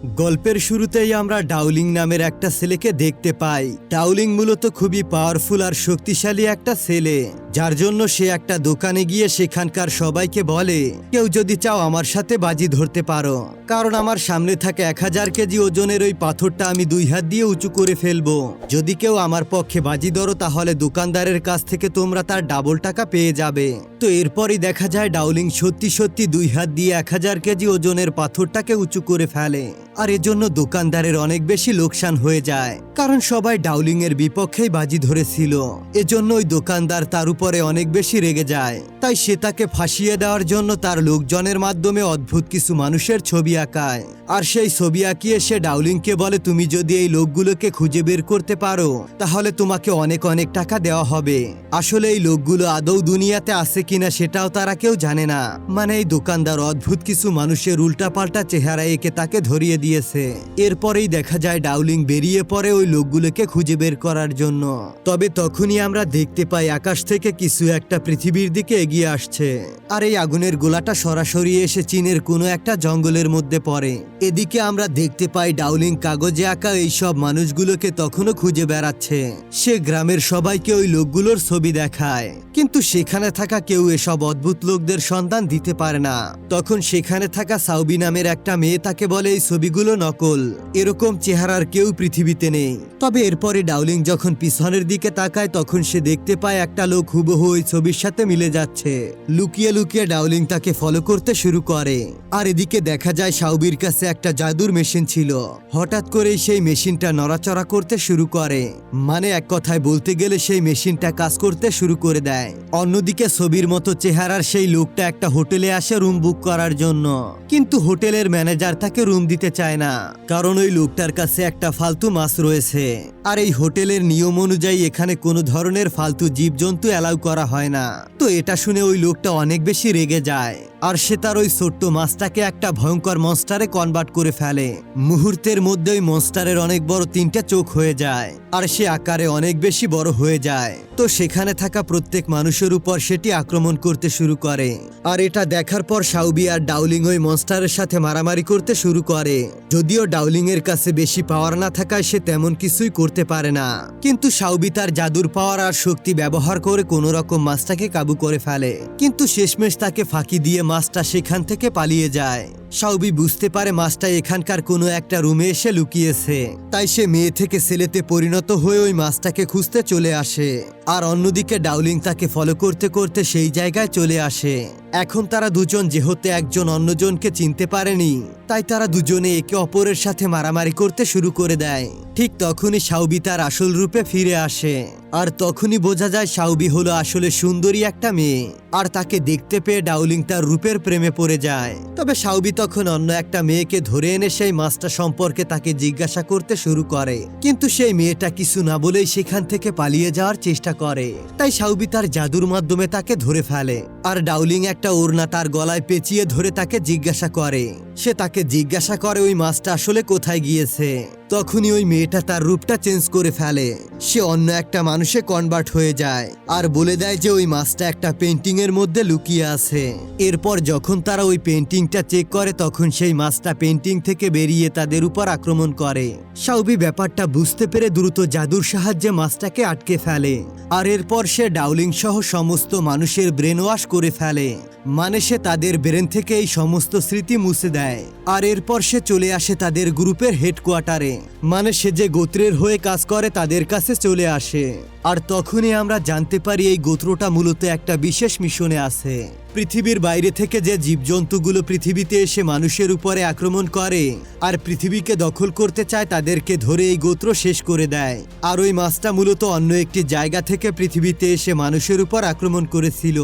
গল্পের শুরুতেই আমরা ডাউলিং নামের একটা ছেলেকে দেখতে পাই। ডাউলিং মূলত খুবই পাওয়ারফুল আর শক্তিশালী একটা ছেলে, যার জন্য সে একটা দোকানে গিয়ে সেখানকার সবাইকে বলে, কেউ যদি চাও আমার সাথে বাজি ধরতে পারো, কারণ আমার সামনে থাকে 1000 কেজি ওজনের ওই পাথরটা আমি 2 হাত দিয়ে উঁচু করে ফেলবো। যদি কেউ আমার পক্ষে বাজি ধরো তাহলে দোকানদারের কাছ থেকে তোমরা তার ডাবল টাকা পেয়ে যাবে। তো এরপরই দেখা যায় ডাউলিং সত্যি সত্যি 2 হাত দিয়ে 1000 কেজি ওজনের পাথরটাকে উঁচু করে ফেলে। আর এজন্য দোকানদারের অনেক বেশি লোকসান হয়ে যায়, কারণ সবাই ডাউলিং এর বিপক্ষেই বাজি ধরেছিল। এজন্য ওই দোকানদার তার উপরে অনেক বেশি রেগে যায়। তাই সে তাকে ফাঁসিয়ে দেওয়ার জন্য তার লোকজনের মাধ্যমে অদ্ভুত কিছু মানুষের ছবি আঁকায়। আর সেই ছবি আঁকিয়ে সে ডাউলিংকে বলে, তুমি যদি এই লোকগুলোকে খুঁজে বের করতে পারো তাহলে তোমাকে অনেক অনেক টাকা দেওয়া হবে। আসলে এই লোকগুলো আদৌ দুনিয়াতে আছে কিনা সেটাও তারা কেউ জানে না। মানে এই দোকানদার অদ্ভুত কিছু মানুষের উল্টাপাল্টা চেহারা এঁকে তাকে ধরিয়ে দিয়েছে। এরপরেই দেখা যায় ডাউলিং বেরিয়ে পড়ে ওই লোকগুলোকে খুঁজে বের করার জন্য। তবে তখনই আমরা দেখতে পাই আকাশ থেকে কিছু একটা পৃথিবীর দিকে এগিয়ে আসছে। আর এই আগুনের গোলাটা সরাসরি এসে চীনের কোনো একটা জঙ্গলের মধ্যে পড়ে। এদিকে আমরা দেখতে পাই ডাউলিং কাগজে আঁকা এইসব মানুষগুলোকে তখনও খুঁজে বেড়াচ্ছে। সে গ্রামের সবাইকে ওই লোকগুলোর ছবি দেখায়, কিন্তু সেখানে থাকা কেউ এসব অদ্ভুত লোকদের সন্ধান দিতে পারে না। তখন সেখানে থাকা সাউবি নামের একটা মেয়ে তাকে বলে, এই ছবিগুলো নকল, এরকম চেহারার কেউ পৃথিবীতে নেই। তবে এরপরে ডাউলিং যখন পিছনের দিকে তাকায় তখন সে দেখতে পায় একটা লোক হুবহু ওই ছবির সাথে মিলে যাচ্ছে। লুকিয়ে লুকিয়ে ডাউলিং তাকে ফলো করতে শুরু করে। আর এদিকে দেখা যায় সাউবির কাছে একটা জাদুর মেশিন ছিল। হঠাৎ করেই সেই মেশিনটা নড়াচড়া করতে শুরু করে। মানে এক কথায় বলতে গেলে সেই মেশিনটা কাজ করতে শুরু করে দেয়। অন্যদিকে ছবির মতো চেহারার সেই লোকটা একটা হোটেলে আসে রুম বুক করার জন্য, কিন্তু হোটেলের ম্যানেজার তাকে রুম দিতে চায় না, কারণ ওই লোকটার কাছে একটা ফালতু মাছ রয়েছে। আর এই হোটেলের নিয়ম অনুযায়ী এখানে কোনো ধরনের ফালতু জীবজন্তু অ্যালাউ করা হয় না। তো এটা শুনে ওই লোকটা অনেক বেশি রেগে যায়, আর সে তার ওই ছোট্ট মাছটাকে একটা ভয়ঙ্কর মনস্টারে কনভার্ট করে ফেলে। মুহূর্তের মধ্যে ওই মনস্টারের অনেক বড় 3টা চোখ হয়ে যায়, আর সে আকারে অনেক বেশি বড় হয়ে যায়। তো সেখানে থাকা প্রত্যেক মানুষের উপর সেটি আক্রমণ করতে শুরু করে। আর এটা দেখার পর সাউবি আর ডাউলিং ওই মনস্টারের সাথে মারামারি করতে শুরু করে। যদিও ডাউলিং এর কাছে বেশি পাওয়ার না থাকায় সে তেমন কিছুই করতে পারে না, কিন্তু সাউবি তার জাদুর পাওয়ার আর শক্তি ব্যবহার করে কোনো রকম মাছটাকে কাবু করে ফেলে। কিন্তু শেষমেশ তাকে ফাঁকি দিয়ে মাছটা সেখান থেকে পালিয়ে যায়। সাউবি বুঝতে পারে মাছটা এখানকার কোনো একটা রুমে এসে লুকিয়েছে, তাই সে মেয়ে থেকে ছেলেতে পরিণত হয়ে ওই মাছটাকে খুঁজতে চলে আসে। আর অন্যদিকে ডাউলিং তাকে ফলো করতে করতে সেই জায়গায় চলে আসে। এখন তারা দুজন যেহেতু একজন অন্যজনকে চিনতে পারেনি, তাই তারা দুজনে একে অপরের সাথে মারামারি করতে শুরু করে দেয়। ঠিক তখনই সাউবি তার আসল রূপে ফিরে আসে। আর তখনই বোঝা যায় সাউবি হলো আসলে সুন্দরী একটা মেয়ে। আর তাকে দেখতে পেয়ে ডাউলিং তার রূপের প্রেমে পড়ে যায়। তবে সাউবি তখন অন্য একটা মেয়েকে ধরে এনে সেই মাছটা সম্পর্কে তাকে জিজ্ঞাসা করতে শুরু করে, কিন্তু সেই মেয়েটা কিছু না বলেই সেখান থেকে পালিয়ে যাওয়ার চেষ্টা করে। তাই সাউবি তার জাদুর মাধ্যমে তাকে ধরে ফেলে। আর ডাউলিং একটা ওড়না তার গলায় পেঁচিয়ে ধরে তাকে জিজ্ঞাসা করে। সে তাকে জিজ্ঞাসা করে ওই মাছটা আসলে কোথায় গিয়েছে। তখনই ওই মেয়েটা তার রূপটা চেঞ্জ করে ফেলে। সে অন্য একটা মানুষে কনভার্ট হয়ে যায় আর বলে দেয় যে ওই মাছটা একটা পেন্টিং এর মধ্যে লুকিয়ে আছে। এরপর যখন তারা ওই পেন্টিংটা চেক করে তখন সেই মাছটা পেন্টিং থেকে বেরিয়ে তাদের উপর আক্রমণ করে। সাউবি ব্যাপারটা বুঝতে পেরে দ্রুত জাদুর সাহায্যে মাছটাকে আটকে ফেলে। আর এরপর সে ডাউলিং সহ সমস্ত মানুষের ব্রেন ওয়াশ করে ফেলে। মানে সে তাদের ব্রেন থেকে এই সমস্ত স্মৃতি মুছে দেয়। আর এরপর সে চলে আসে তাদের গ্রুপের হেডকোয়ার্টারে, মানে সে যে গোত্রের হয়ে কাজ করে তাদের কাছে চলে আসে। আর তখনই আমরা জানতে পারি এই গোত্রটা মূলত একটা বিশেষ মিশনে আছে। পৃথিবীর বাইরে থেকে যে জীবজন্তুগুলো পৃথিবীতে এসে মানুষের উপরে আক্রমণ করে আর পৃথিবীকে দখল করতে চায় তাদেরকে ধরে এই গোত্র শেষ করে দেয়। আর ওই মাছটা মূলত অন্য একটি জায়গা থেকে পৃথিবীতে এসে মানুষের উপর আক্রমণ করেছিল।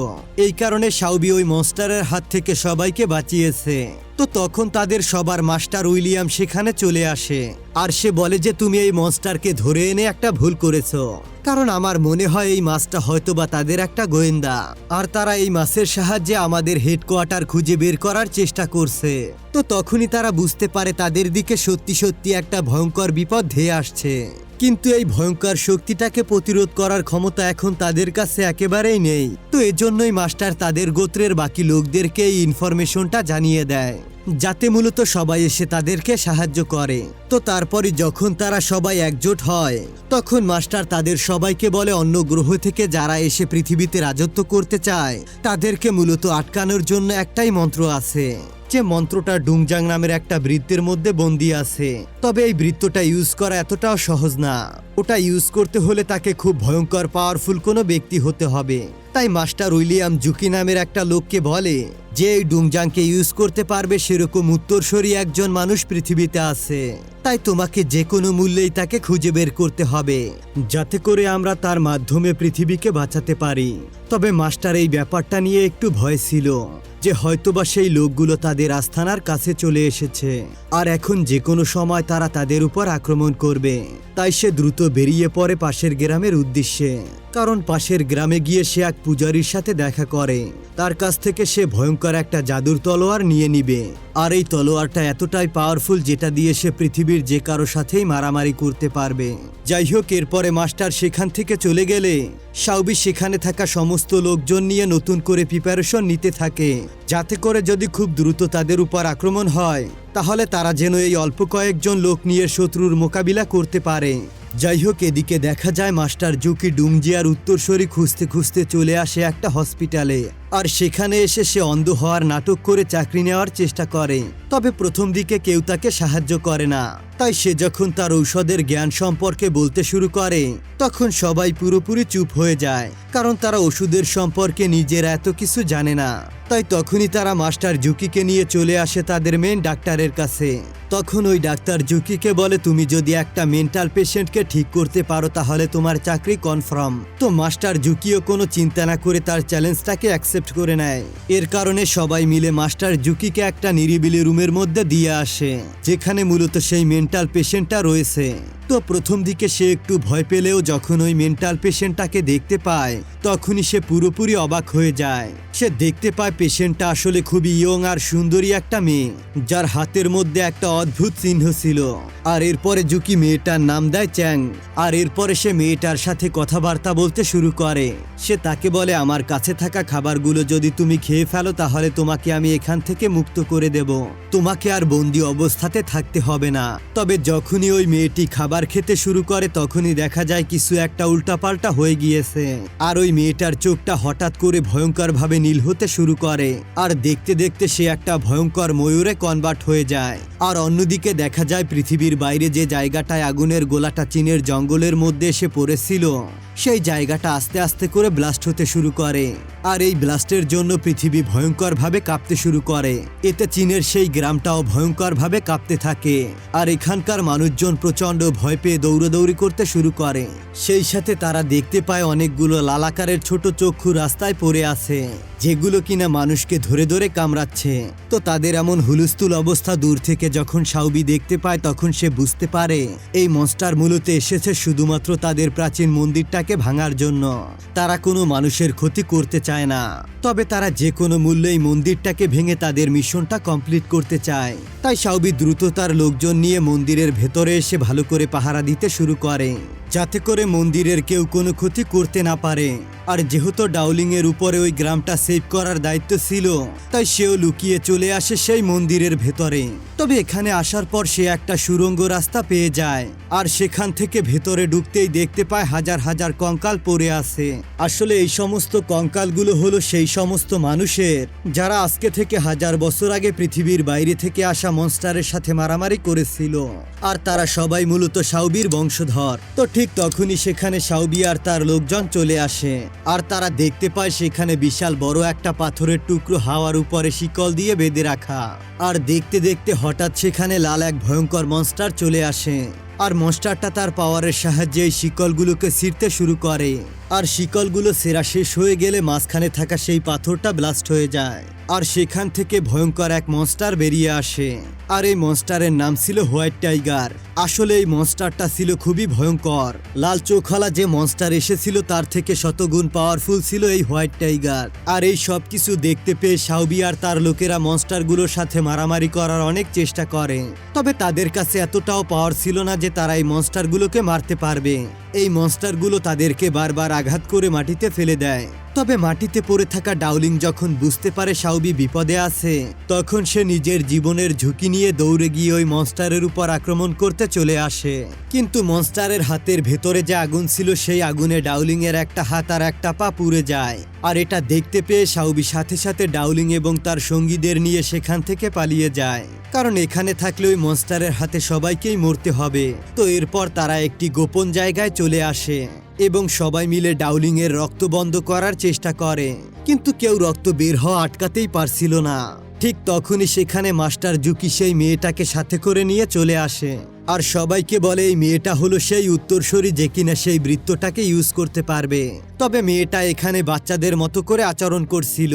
এই কারণে সাউবি ওই মনস্টারের হাত থেকে সবাইকে বাঁচিয়েছে। তো তখন তাদের সবার মাস্টার উইলিয়াম সেখানে চলে আসে। আর সে বলে যে তুমি এই মনস্টারকে ধরে এনে একটা ভুল করেছো, কারণ আমার মনে হয় এই মাছটা হয়তোবা তাদের একটা গোয়েন্দা, আর তারা এই মাছের সাহায্যে আমাদের হেডকোয়ার্টার খুঁজে বের করার চেষ্টা করছে। তো তখনই তারা বুঝতে পারে তাদের দিকে সত্যি সত্যি একটা ভয়ঙ্কর বিপদ ধেয়ে আসছে। কিন্তু এই ভয়ঙ্কর শক্তিটাকে প্রতিরোধ করার ক্ষমতা এখন তাদের কাছে একেবারেই নেই। তো এজন্যই মাস্টার তাদের গোত্রের বাকি লোকদেরকে এই ইনফরমেশনটা জানিয়ে দেয়। যাতে মূলত সবাই এসে তাদেরকে সাহায্য করে। তো তারপরে যখন তারা সবাই একজোট হয় তখন মাস্টার তাদের সবাইকে বলে অন্য গ্রহ থেকে যারা এসে পৃথিবীতে রাজত্ব করতে চায় তাদেরকে মূলত আটকানোর জন্য একটাই মন্ত্র আছে, যে মন্ত্রটা ডুংজাং নামের একটা বৃত্তের মধ্যে বন্দী আছে। তবে এই বৃত্তটা ইউজ করা এতটাও সহজ না, ওটা ইউজ করতে হলে তাকে খুব ভয়ঙ্কর পাওয়ারফুল কোনো ব্যক্তি হতে হবে। তাই মাস্টার উইলিয়াম জুকি নামের একটা লোককে বলে যে এই ডুংজাংকে ইউজ করতে পারবে সেরকম উত্তরসূরি একজন মানুষ পৃথিবীতে আছে। তাই তোমাকে যে কোনো মূল্যেই তাকে খুঁজে বের করতে হবে, যাতে করে আমরা তার মাধ্যমে পৃথিবীকে বাঁচাতে পারি। তবে মাস্টার এই ব্যাপারটা নিয়ে একটু ভয় ছিল যে হয়তোবা সেই লোকগুলো তাদের আস্থানার কাছে চলে এসেছে আর এখন যে কোনো সময় তারা তাদের উপর আক্রমণ করবে। তাই সে দ্রুত বেরিয়ে পড়ে পাশের গ্রামের উদ্দেশ্যে, কারণ পাশের গ্রামে গিয়ে সে এক পূজারীর সাথে দেখা করে। তার কাছ থেকে সে ভয়ঙ্কর একটা জাদুর তলোয়ার নিয়ে নিবে, আর এই তলোয়ারটা এতটাই পাওয়ারফুল যেটা দিয়ে সে পৃথিবীর যে কারো সাথেই মারামারি করতে পারবে। যাই হোক, এরপরে মাস্টার সেখান থেকে চলে গেলে শাওবি সেখানে থাকা সমস্ত লোকজন নিয়ে নতুন করে প্রিপারেশন নিতে থাকে, যাতে করে যদি খুব দ্রুত তাদের উপর আক্রমণ হয় তাহলে তারা যেন এই অল্প কয়েকজন লোক নিয়ে শত্রুর মোকাবিলা করতে পারে। যাই হোক, এদিকে দেখা যায় মাস্টার জুকি ডুংজিয়ার উত্তরসূরি খুঁজতে খুঁজতে চলে আসে একটা হসপিটালে, আর সেখানে এসে সে অন্ধ হওয়ার নাটক করে চাকরি নেওয়ার চেষ্টা করে। তবে প্রথম দিকে কেউ তাকে সাহায্য করে না, তাই সে যখন তার ঔষধের জ্ঞান সম্পর্কে বলতে শুরু করে তখন সবাই পুরোপুরি চুপ হয়ে যায়, কারণ তারা ওষুধের সম্পর্কে নিজেরা এত কিছু জানে না। তাই তখনই তারা মাস্টার জুকিকে নিয়ে চলে আসে তাদের মেন ডাক্তারের কাছে। তখন ওই ডাক্তার জুকিকে বলে, তুমি যদি একটা মেন্টাল পেশেন্টকে ঠিক করতে পারো তাহলে তোমার চাকরি কনফার্ম। তো মাস্টার জুকিও কোনো চিন্তা না করে তার চ্যালেঞ্জটাকে অ্যাকসেপ্ট করে নেয়। এর কারণে সবাই মিলে মাস্টার জুকিকে একটা নিরিবিলি রুমের মধ্যে দিয়ে আসে, যেখানে মূলত সেই মেন্টাল পেশেন্টটা রয়েছে। তো প্রথম দিকে সে একটু ভয় পেলেও যখন ওই মেন্টাল পেশেন্টটাকে দেখতে পায় তখনই সে পুরোপুরি অবাক হয়ে যায়। সে দেখতে পায় পেশেন্টটা আসলে খুবই ইয়ং আর সুন্দরী একটা মেয়ে, যার হাতের মধ্যে একটা অদ্ভুত চিহ্ন ছিল। আর এরপরে জুকি মেয়েটার নাম দেয় চ্যাং, আর এরপরে সে মেয়েটার সাথে কথাবার্তা বলতে শুরু করে। সে তাকে বলে, আমার কাছে থাকা খাবারগুলো যদি তুমি খেয়ে ফেলো তাহলে তোমাকে আমি এখান থেকে মুক্ত করে দেব, তোমাকে আর বন্দি অবস্থাতে থাকতে হবে না। তবে যখনই ওই মেয়েটি খাবার খেতে শুরু করে তখনই দেখা যায় কিছু একটা উল্টাপাল্টা হয়ে গিয়েছে, আর ওই মেয়েটার চোখটা হঠাৎ করে ভয়ঙ্কর ভাবে নীল হতে শুরু করে, আর দেখতে দেখতে সে একটা ভয়ঙ্কর ময়ূরে কনভার্ট হয়ে যায়। আর অন্যদিকে দেখা যায় পৃথিবীর বাইরে যে জায়গাটায় আগুনের গোলাটা চীনের জঙ্গলের মধ্যে এসে পড়েছিল সেই জায়গাটা আস্তে আস্তে করে ব্লাস্ট হতে শুরু করে, আর এই ব্লাস্টের জন্য পৃথিবী ভয়ঙ্কর ভাবে কাঁপতে শুরু করে। এতে চীনের সেই গ্রামটাও ভয়ঙ্কর ভাবে কাঁপতে থাকে, আর এখানকার মানুষজন প্রচন্ড ভয় পেয়ে দৌড়াদৌড়ি করতে শুরু করে। সেই সাথে তারা দেখতে পায় অনেকগুলো লালাকারের ছোট চক্ষু রাস্তায় পড়ে আছে, যেগুলো কিনা মানুষকে ধরে ধরে কামড়াচ্ছে। তো তাদের এমন হুলস্থুল অবস্থা দূর থেকে যখন শাওবি দেখতে পায় তখন সে বুঝতে পারে এই মনস্টার মূলত এসেছে শুধুমাত্র তাদের প্রাচীন মন্দিরটাকে ভাঙার জন্য। তারা কোনো মানুষের ক্ষতি করতে চায় না, তবে তারা যে কোনো মূল্যেই মন্দিরটাকে ভেঙে তাদের মিশনটা কমপ্লিট করতে চায়। তাই শাওবি দ্রুত তার লোকজন নিয়ে মন্দিরের ভেতরে এসে ভালো করে পাহারা দিতে শুরু করে, যাতে করে মন্দিরের কেউ কোনো ক্ষতি করতে না পারে। আর যেহেতু ডাউলিং এর উপরে ওই গ্রামটা সেভ করার দায়িত্ব ছিল তাই সেও লুকিয়ে চলে আসে সেই মন্দিরের ভেতরে। তবে এখানে আসার পর সে একটা সুড়ঙ্গ রাস্তা পেয়ে যায়, আর সেখান থেকে ভেতরে ঢুকতেই দেখতে পায় হাজার হাজার কঙ্কাল পড়ে আছে। আসলে এই সমস্ত কঙ্কালগুলো হলো সেই সমস্ত মানুষের যারা আজকে থেকে হাজার বছর আগে পৃথিবীর বাইরে থেকে আসা মনস্টারের সাথে মারামারি করেছিল, আর তারা সবাই মূলত শাওবির বংশধর। তো ঠিক তখনই সেখানে শাওবি আর তার লোকজন চলে আসে, আর তারা দেখতে পায় সেখানে বিশাল বড় একটা পাথরের টুকরো হাওয়ার উপরে শিকল দিয়ে বেঁধে রাখা। আর দেখতে দেখতে হঠাৎ সেখানে লাল এক ভয়ঙ্কর মনস্টার চলে আসে, আর মনস্টারটা তার পাওয়ারের সাহায্যে এই শিকলগুলোকে ছিঁড়তে শুরু করে। আর শিকলগুলো সেরা শেষ হয়ে গেলে মাঝখানে থাকা সেই পাথরটা ব্লাস্ট হয়ে যায়, আর সেখান থেকে ভয়ঙ্কর এক মনস্টার বেরিয়ে আসে। আর এই মনস্টারের নাম ছিল হোয়াইট টাইগার। আসলে এই মনস্টারটা ছিল খুবই ভয়ঙ্কর। লাল চোখওয়ালা যে মনস্টার এসেছিল তার থেকে শতগুণ পাওয়ারফুল ছিল এই হোয়াইট টাইগার। আর এই সব কিছু দেখতে পেয়ে শাওবি আর তার লোকেরা মনস্টারগুলোর সাথে মারামারি করার অনেক চেষ্টা করে, তবে তাদের কাছে এতটাও পাওয়ার ছিল না যে তারা এই মনস্টারগুলোকে মারতে পারবে। এই মনস্টারগুলো তাদেরকে বারবার আঘাত করে মাটিতে ফেলে দেয়। তবে মাটিতে পড়ে থাকা ডাউলিং যখন বুঝতে পারে শাওবি বিপদে আছে, তখন সে নিজের জীবনের ঝুঁকি নিয়ে দৌড়ে গিয়ে ওই মনস্টারের উপর আক্রমণ করতে চলে আসে। কিন্তু মনস্টারের হাতের ভেতরে যে আগুন ছিল সেই আগুনে ডাউলিং এর একটা হাত আর একটা পা পুড়ে যায়। আর এটা দেখতে পেয়ে শাওবি সাথে সাথে ডাউলিং এবং তার সঙ্গীদের নিয়ে সেখান থেকে পালিয়ে যায়, কারণ এখানে থাকলে ওই মনস্টারের হাতে সবাইকেই মরতে হবে। তো এরপর তারা একটি গোপন জায়গায় চলে আসে এবং সবাই মিলে ডাউলিং এর রক্ত বন্ধ করার চেষ্টা করে, কিন্তু কেউ রক্ত বের হওয়া আটকাতেই পারছিল না। ঠিক তখনই সেখানে মাস্টার জুকি সেই মেয়েটাকে সাথে করে নিয়ে চলে আসে আর সবাইকে বলে এই মেয়েটা হলো সেই উত্তরসূরি যে কিনা সেই বৃত্তটাকে ইউজ করতে পারবে। তবে মেয়েটা এখানে বাচ্চাদের মতো করে আচরণ করছিল,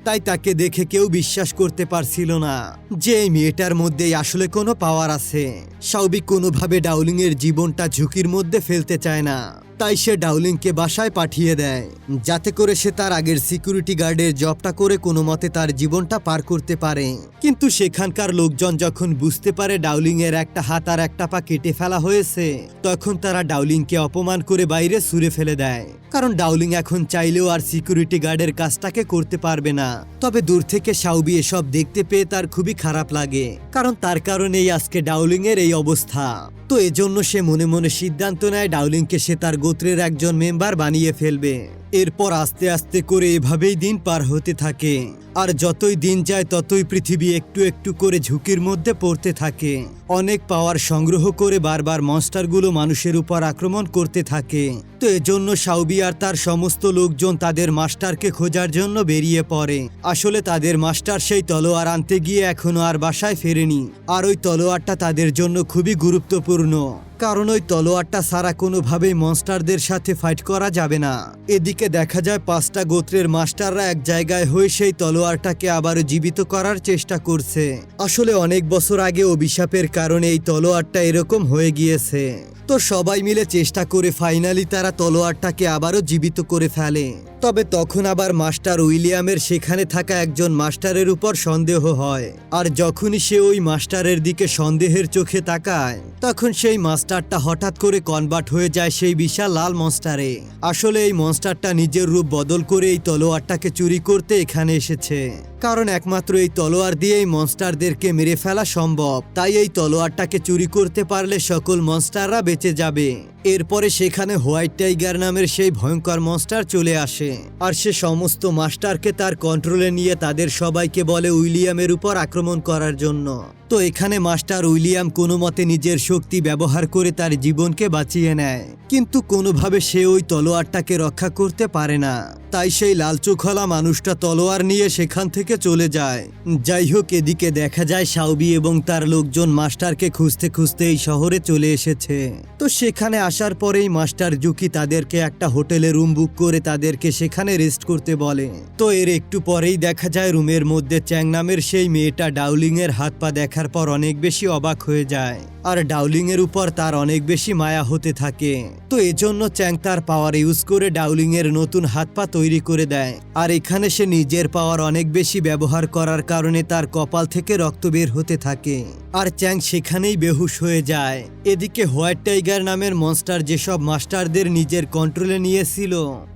তাই তাকে দেখে কেউ বিশ্বাস করতে পারছিল না যে এই মেয়েটার মধ্যেই আসলে কোনো পাওয়ার আছে। শাওবি কোনোভাবে ডাউলিং এর জীবনটা ঝুঁকির মধ্যে ফেলতে চায় না, তাই সে ডাউলিংকে বাসায় পাঠিয়ে দেয় যাতে করে সে তার আগের সিকিউরিটি গার্ডের জবটা করে কোনো মতে তার জীবনটা পার করতে পারে। কিন্তু সেখানকার লোকজন যখন বুঝতে পারে ডাউলিং এর একটা হাত আর একটা পা কেটে ফেলা হয়েছে, তখন তারা ডাউলিংকে অপমান করে বাইরে ছুঁড়ে ফেলে দেয়, কারণ ডাউলিং এখন চাইলেও আর সিকিউরিটি গার্ডের কাজটাকে করতে পারবে না। তবে দূর থেকে শাওবি এসব দেখতে পেয়ে তার খুবই খারাপ লাগে, কারণ তার কারণেই আজকে ডাউলিং এর এই অবস্থা। তো এজন্য সে মনে মনে সিদ্ধান্ত নেয় ডাউলিংকে সে তার গোত্রের একজন মেম্বার বানিয়ে ফেলবে। এরপর আস্তে আস্তে করে এভাবেই দিন পার হতে থাকে, আর যতই দিন যায় ততই পৃথিবী একটু একটু করে ঝুঁকির মধ্যে পড়তে থাকে। অনেক পাওয়ার সংগ্রহ করে বারবার মনস্টারগুলো মানুষের উপর আক্রমণ করতে থাকে। তো এজন্য শাওবি আর তার সমস্ত লোকজন তাদের মাস্টারকে খোঁজার জন্য বেরিয়ে পড়ে। আসলে তাদের মাস্টার সেই তলোয়ার আনতে গিয়ে এখনো আর বাসায় ফেরেনি, আর ওই তলোয়ারটা তাদের জন্য খুবই গুরুত্বপূর্ণ, কারণ ওই তলোয়ারটা ছাড়া কোনোভাবেই মনস্টারদের সাথে ফাইট করা যাবে না। এদিকে দেখা যায় 5টা গোত্রের মাস্টাররা এক জায়গায় হয়ে সেই তলোয়ারটাকে আবারও জীবিত করার চেষ্টা করছে। আসলে অনেক বছর আগে অভিশাপের কারণে এই তলোয়ারটা এরকম হয়ে গিয়েছে। তো সবাই মিলে চেষ্টা করে ফাইনালি তারা তলোয়ারটাকে আবারও জীবিত করে ফেলে। তবে তখন আবার মাস্টার উইলিয়ামের সেখানে থাকা একজন মাস্টারের উপর সন্দেহ হয়, আর যখনই সে ওই মাস্টারের দিকে সন্দেহের চোখে তাকায়, তখন সেই মাস্টারটা হঠাৎ করে কনভার্ট হয়ে যায় সেই বিশাল লাল মনস্টারে। আসলে এই মনস্টারটা নিজের রূপ বদল করে এই তলোয়ারটাকে চুরি করতে এখানে এসেছে, কারণ একমাত্র এই তলোয়ার দিয়েই মনস্টারদেরকে মেরে ফেলা সম্ভব। তাই এই তলোয়ারটাকে চুরি করতে পারলে সকল মনস্টাররা বেঁচে যাবে। এরপরে সেখানে হোয়াইট টাইগার নামের সেই ভয়ঙ্কর মনস্টার চলে আসে, আর সে সমস্ত মাস্টারকে তার কন্ট্রোলে নিয়ে তাদের সবাইকে বলে উইলিয়ামের উপর আক্রমণ করার জন্য। তো এখানে মাস্টার উইলিয়াম কোনো মতে নিজের শক্তি ব্যবহার করে তার জীবনকে বাঁচিয়ে নেয়, কিন্তু কোনোভাবে সে ওই তলোয়ারটাকে রক্ষা করতে পারে না। তাই সেই লাল চোখওয়ালা মানুষটা তলোয়ার নিয়ে সেখান থেকে চলে যায়। যাই হোক, এদিকে দেখা যায় শাওবি এবং তার লোকজন মাস্টারকে খুঁজতে খুঁজতে এই শহরে চলে এসেছে। তো সেখানে আসার পরেই মাস্টার জুকি তাদেরকে একটা হোটেলে রুম বুক করে তাদেরকে সেখানে রেস্ট করতে বলে। তো এর একটু পরেই দেখা যায় রুমের মধ্যে চ্যাং নামের সেই মেয়েটা ডাউলিং এর হাত পা দেখার পর অনেক বেশি অবাক হয়ে যায়, আর ডাউলিং এর উপর তার অনেক বেশি মায়া হতে থাকে। তো এজন্য চ্যাং তার পাওয়ার ইউজ করে ডাউলিং এর নতুন হাত পা তৈরি করে দেয়, আর এখানে সে নিজের পাওয়ার অনেক বেশি ব্যবহার করার কারণে তার কপাল থেকে রক্ত বের হতে থাকে, আর চ্যাং সেখানেই বেহুশ হয়ে যায়। এদিকে হোয়াইট টাইগার নামের মনস্টার যেসব মাস্টারদের নিজের কন্ট্রোলে নিয়েছিল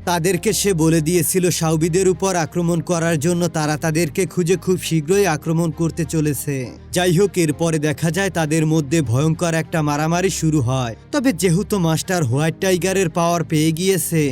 তাদেরকে সে বলে দিয়েছিল শাওবিদের উপর আক্রমণ করার জন্য, তারা তাদেরকে খুঁজে খুব শীঘ্রই আক্রমণ করতে চলেছে। যাই হোক, এরপরে দেখা যায় তাদের মধ্যে ভয়ঙ্কর একটা মারামারি শুরু হয়। তবে যেহেতু মাস্টার হোয়াইট টাইগারের পাওয়ার পেয়ে গিয়েছে,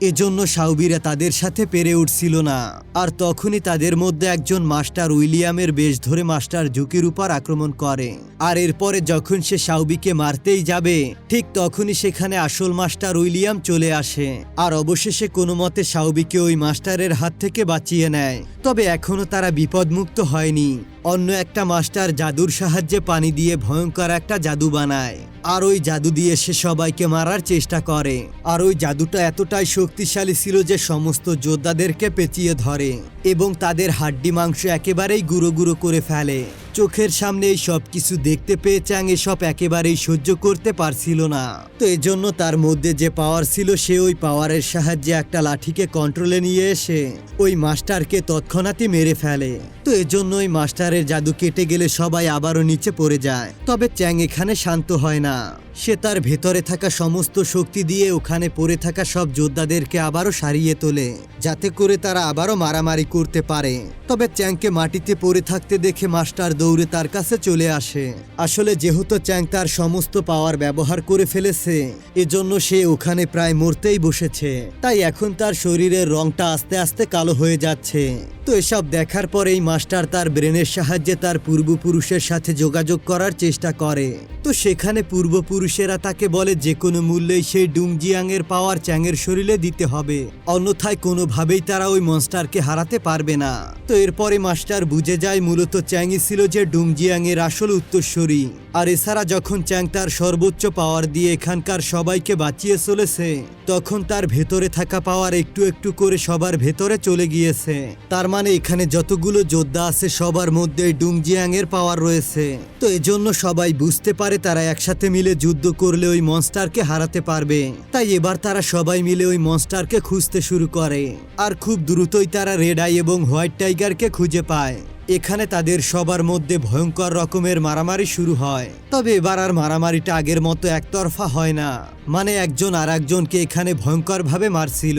এজন্য শাওবিরা তাদের সাথে পেরে উঠছিল না। আর তখনই তাদের মধ্যে একজন মাস্টার উইলিয়ামের বেশ ধরে মাস্টার জুকির উপর আক্রমণ করে, আর এরপরে যখন সে শাওবিকে মারতেই যাবে, ঠিক তখনই সেখানে আসল মাস্টার উইলিয়াম চলে আসে, আর অবশেষে কোনো মতে শাওবিকে ওই মাস্টারের হাত থেকে বাঁচিয়ে নেয়। তবে এখনো তারা বিপদমুক্ত হয়নি। অন্য একটা মাস্টার জাদুর সাহায্যে পানি দিয়ে ভয়ঙ্কর একটা জাদু বানায়, আর ওই জাদু দিয়ে সে সবাইকে মারার চেষ্টা করে। আর ওই জাদুটা এতটাই শক্তিশালী ছিল যে সমস্ত যোদ্ধাদেরকে পেঁচিয়ে ধরে এবং তাদের হাড্ডি মাংস একেবারেই গুঁড়ো গুঁড়ো করে ফেলে। চোখের সামনে এই সব কিছু দেখতে পেয়ে চ্যাং এসব একেবারেই সহ্য করতে পারছিল না। তো এজন্য তার মধ্যে যে পাওয়ার ছিল সে ওই পাওয়ারের সাহায্যে একটা লাঠিকে কন্ট্রোলে নিয়ে এসে ওই মাস্টারকে তৎক্ষণাৎই মেরে ফেলে। তো এজন্য ওই মাস্টারের জাদু কেটে গেলে সবাই আবারও নিচে পড়ে যায়। তবে চ্যাং এখানে শান্ত হয় না। সে তার ভেতরে থাকা সমস্ত শক্তি দিয়ে ওখানে পড়ে থাকা সব যোদ্ধাদেরকে আবারও সারিয়ে তোলে, যাতে করে তারা আবারও মারামারি করতে পারে। তবে চ্যাংকে মাটিতে পড়ে থাকতে দেখে মাস্টার দৌড়ে তার কাছে চলে আসে। আসলে যেহেতু চ্যাং তার সমস্ত পাওয়ার ব্যবহার করে ফেলেছে, এজন্য সে ওখানে প্রায় মরতেই বসেছে। তাই এখন তার শরীরের রংটা আস্তে আস্তে কালো হয়ে যাচ্ছে। তো এসব দেখার পরেই মাস্টার তার ব্রেনের সাহায্যে তার পূর্বপুরুষের সাথে যোগাযোগ করার চেষ্টা করে। তো সেখানে পূর্বপুরুষেরা তাকে বলে যে কোনো মূল্যেই সেই ডুংজিয়াং এর পাওয়ার চ্যাংয়ের শরীরে দিতে হবে, অন্যথায় কোনোভাবেই তারা ওই মনস্টারকে হারাতে পারবে না। তো এরপরে মাস্টার বুঝে যায় মূলত চ্যাংই ছিল যে ডুংজিয়াং এর আসল উত্তরসূরি। আর এছাড়া যখন চ্যাং তার সর্বোচ্চ পাওয়ার দিয়ে এখানকার সবাইকে বাঁচিয়ে চলেছে, তখন তার ভেতরে থাকা পাওয়ার একটু একটু করে সবার ভেতরে চলে গিয়েছে। তার মানে এখানে যতগুলো যোদ্ধা আছে সবার মধ্যে ডুংজিয়াং এর পাওয়ার রয়েছে। তো এজন্য সবাই বুঝতে পারে তারা একসাথে মিলে যুদ্ধ করলে ওই মনস্টারকে হারাতে পারবে। তাই এবার তারা সবাই মিলে ওই মনস্টারকে খুঁজতে শুরু করে। আর খুব দ্রুতই তারা রেড আই এবং হোয়াইট টাইগারকে খুঁজে পায়। এখানে তাদের সবার মধ্যে ভয়ঙ্কর রকমের মারামারি শুরু হয়। তবে এবার আর মারামারিটা আগের মতো একতরফা হয় না, মানে একজন আর একজনকে এখানে ভয়ঙ্কর ভাবে মারছিল।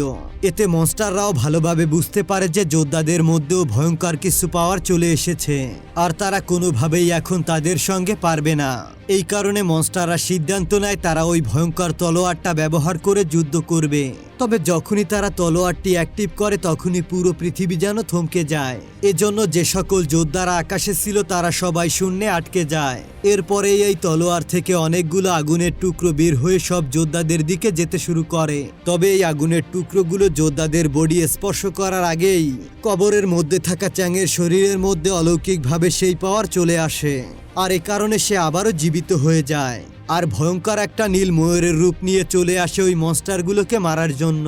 এতে মনস্টাররাও ভালোভাবে বুঝতে পারে যে যোদ্ধাদের মধ্যেও ভয়ঙ্কর কিছু পাওয়ার চলে এসেছে, আর তারা কোনোভাবেই এখন তাদের সঙ্গে পারবে না। এই কারণে মনস্টাররা সিদ্ধান্ত নেয় তারা ওই ভয়ঙ্কর তলোয়ারটা ব্যবহার করে যুদ্ধ করবে। তবে যখনই তারা তলোয়ারটি অ্যাক্টিভ করে তখনই পুরো পৃথিবী যেন থমকে যায়। এজন্য যে সকল যোদ্ধারা আকাশে ছিল তারা সবাই শূন্যে আটকে যায়। এরপরে এই তলোয়ার থেকে অনেকগুলো আগুনের টুকরো বের হয়ে সব যোদ্ধাদের দিকে যেতে শুরু করে। তবে এই আগুনের টুকরোগুলো যোদ্ধাদের বডি স্পর্শ করার আগেই কবরের মধ্যে থাকা চ্যাংয়ের শরীরের মধ্যে অলৌকিকভাবে সেই পাওয়ার চলে আসে। আর এ কারণে সে আবারও জীবিত হয়ে যায় আর ভয়ঙ্কর একটা নীল ময়ূরের রূপ নিয়ে চলে আসে ওই মনস্টারগুলোকে মারার জন্য।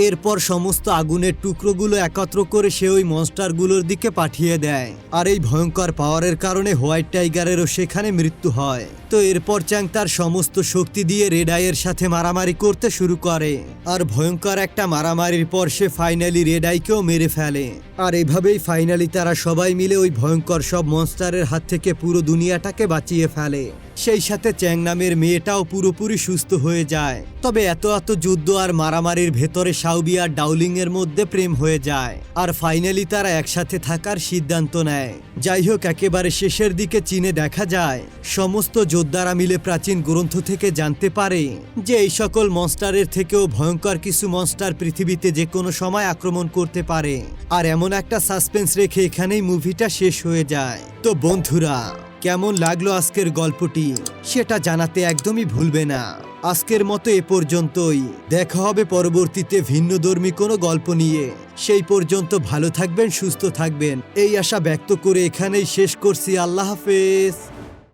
এরপর সমস্ত আগুনের টুকরোগুলো একত্র করে সে ওই মনস্টারগুলোর দিকে পাঠিয়ে দেয়। আর এই ভয়ঙ্কর পাওয়ারের কারণে হোয়াইট টাইগারেরও সেখানে মৃত্যু হয়। তো এরপর চ্যাং তার সমস্ত শক্তি দিয়ে রেড আইয়ের সাথে মারামারি করতে শুরু করে। আর ভয়ঙ্কর একটা মারামারির পর সে ফাইনালি রেড আইকেও মেরে ফেলে। আর এভাবেই ফাইনালি তারা সবাই মিলে ওই ভয়ঙ্কর সব মনস্টারের হাত থেকে পুরো দুনিয়াটাকে বাঁচিয়ে ফেলে। সেই সাথে চ্যাং নামের মেয়েটাও পুরোপুরি সুস্থ হয়ে যায়। তবে এত যুদ্ধ আর মারামারির ভেতরে শাওবি আর ডাউলিং এর মধ্যে প্রেম হয়ে যায়। আর ফাইনালি তারা একসাথে থাকার সিদ্ধান্ত নেয়। যাই হোক, একেবারে শেষের দিকে চীনে দেখা যায় সমস্ত যোদ্ধারা মিলে প্রাচীন গ্রন্থ থেকে জানতে পারে যে এই সকল মনস্টারের থেকেও ভয়ঙ্কর কিছু মনস্টার পৃথিবীতে যে কোনো সময় আক্রমণ করতে পারে। আর এমন একটা সাসপেন্স রেখে এখানেই মুভিটা শেষ হয়ে যায়। তো বন্ধুরা, কেমন লাগলো আজকের গল্পটি সেটা জানাতে একদমই ভুলবে না। আজকের মতো এ পর্যন্তই। দেখা হবে পরবর্তীতে ভিন্নধর্মী কোনো গল্প নিয়ে। সেই পর্যন্ত ভালো থাকবেন, সুস্থ থাকবেন এই আশা ব্যক্ত করে এখানেই শেষ করছি। আল্লাহ হাফেজ।